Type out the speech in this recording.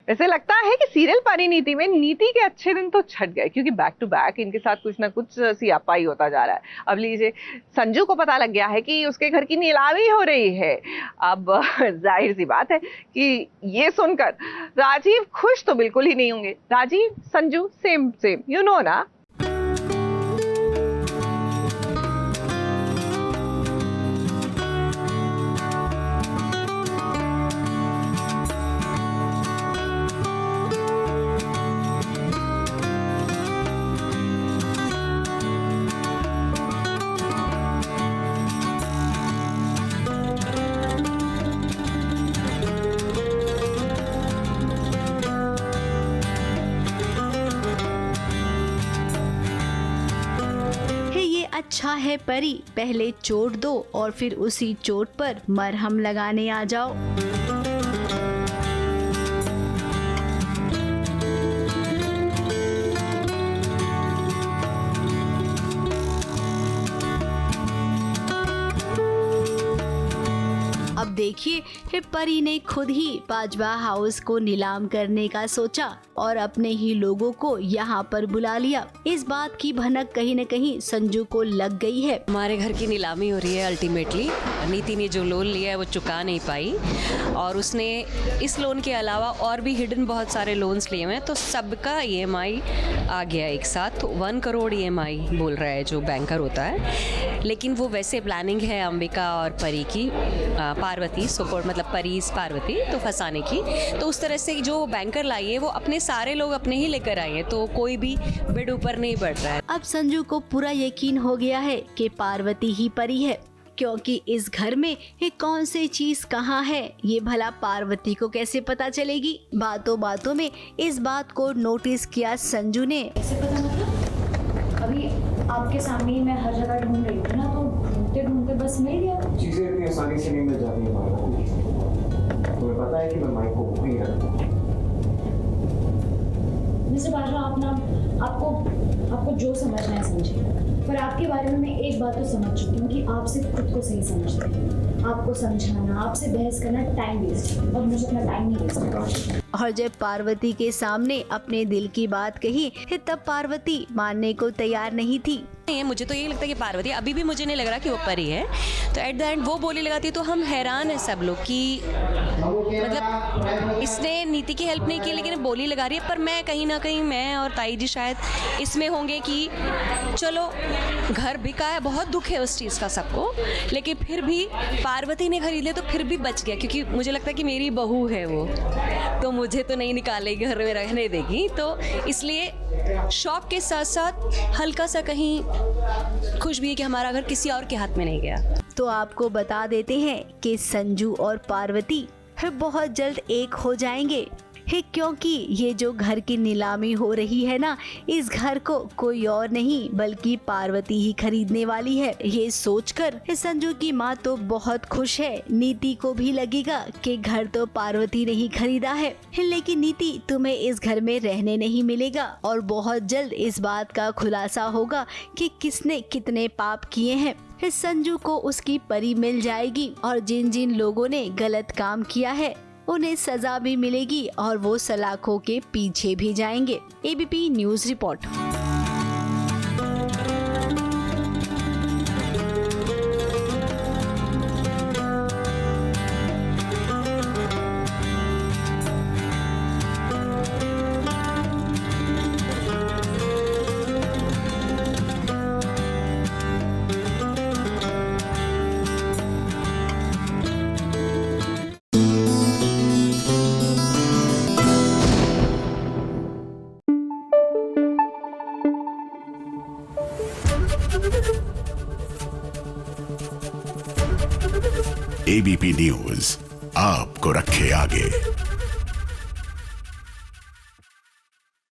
वैसे लगता है कि सीरियल परिणीति में नीति के अच्छे दिन तो छट गए, क्योंकि बैक टू बैक इनके साथ कुछ ना कुछ सियापाई होता जा रहा है। अब लीजिए, संजू को पता लग गया है कि उसके घर की नीलामी हो रही है। अब जाहिर सी बात है कि ये सुनकर राजीव खुश तो बिल्कुल ही नहीं होंगे। Rajiv Sanju same same, you know ना। अच्छा है परी, पहले चोट दो और फिर उसी चोट पर मरहम लगाने आ जाओ। अब देखिए, परी ने खुद ही बाजवा हाउस को नीलाम करने का सोचा और अपने ही लोगों को यहाँ पर बुला लिया। इस बात की भनक कहीं न कहीं संजू को लग गई है। हमारे घर की नीलामी हो रही है। अल्टीमेटली नीति ने जो लोन लिया है वो चुका नहीं पाई, और उसने इस लोन के अलावा और भी हिडन बहुत सारे लोन्स लिए हुए हैं, तो सबका EMI आ गया एक साथ। 1 करोड़ EMI बोल रहा है जो बैंकर होता है। लेकिन वो वैसे प्लानिंग है अंबिका और परी की, पार्वती सपोर्ट मतलब परीस पार्वती तो फंसाने की। तो उस तरह से जो बैंकर लाई है वो अपने सारे लोग अपने ही लेकर आए हैं, तो कोई भी बिड ऊपर नहीं बढ़ रहा है। अब संजू को पूरा यकीन हो गया है कि पार्वती ही परी है, क्योंकि इस घर में ये कौन सी चीज कहाँ है ये भला पार्वती को कैसे पता चलेगी। बातों बातों में इस बात को नोटिस किया संजू ने। कैसे पता मतलब? अभी आपके सामने ही मैं हर जगह ढूंढ रही थी ना, तो ढूंढते ढूंढते बस मिल गया। चीजें इतनी आसानी से नहीं मिल जाती हैं। तुम्हें पता है कि मैं माइक को वहीं रखता हूँ। मिस्टर बाजवा, आप ना आपको जो समझना है समझिए, पर आपके बारे में मैं एक बात तो समझ चुकी हूँ कि आप सिर्फ खुद को सही समझते हैं। आपको समझाना, आपसे बहस करना टाइम वेस्ट है, और मुझे अपना टाइम नहीं वेस्ट करना। और जब पार्वती के सामने अपने दिल की बात कही, तब पार्वती मानने को तैयार नहीं थी। मुझे तो यही लगता है कि पार्वती, अभी भी मुझे नहीं लग रहा कि वो परी है। तो एट द एंड वो बोली लगाती है, तो हम हैरान हैं सब लोग कि मतलब इसने नीति की हेल्प नहीं की लेकिन बोली लगा रही है। पर मैं कहीं ना कहीं, मैं और ताई जी शायद इसमें होंगे कि चलो घर बिका है, बहुत दुख है उस चीज़ का सबको, लेकिन फिर भी पार्वती ने खरीद लिया तो फिर भी बच गया, क्योंकि मुझे लगता है कि मेरी बहू है वो, तो मुझे तो नहीं निकालेगी, घर में रहने देगी। तो इसलिए शॉप के साथ साथ हल्का सा कहीं खुश भी है कि हमारा घर किसी और के हाथ में नहीं गया। तो आपको बता देते हैं कि संजू और पार्वती बहुत जल्द एक हो जाएंगे, क्योंकि ये जो घर की नीलामी हो रही है ना, इस घर को कोई और नहीं बल्कि पार्वती ही खरीदने वाली है। ये सोचकर संजू की माँ तो बहुत खुश है। नीति को भी लगेगा कि घर तो पार्वती ने ही खरीदा है, लेकिन नीति तुम्हें इस घर में रहने नहीं मिलेगा, और बहुत जल्द इस बात का खुलासा होगा कि किसने कितने पाप किए हैं। संजू को उसकी परी मिल जाएगी, और जिन जिन लोगों ने गलत काम किया है उन्हें सजा भी मिलेगी, और वो सलाखों के पीछे भी जाएंगे। ABP news report. ABP news आपको रखे आगे।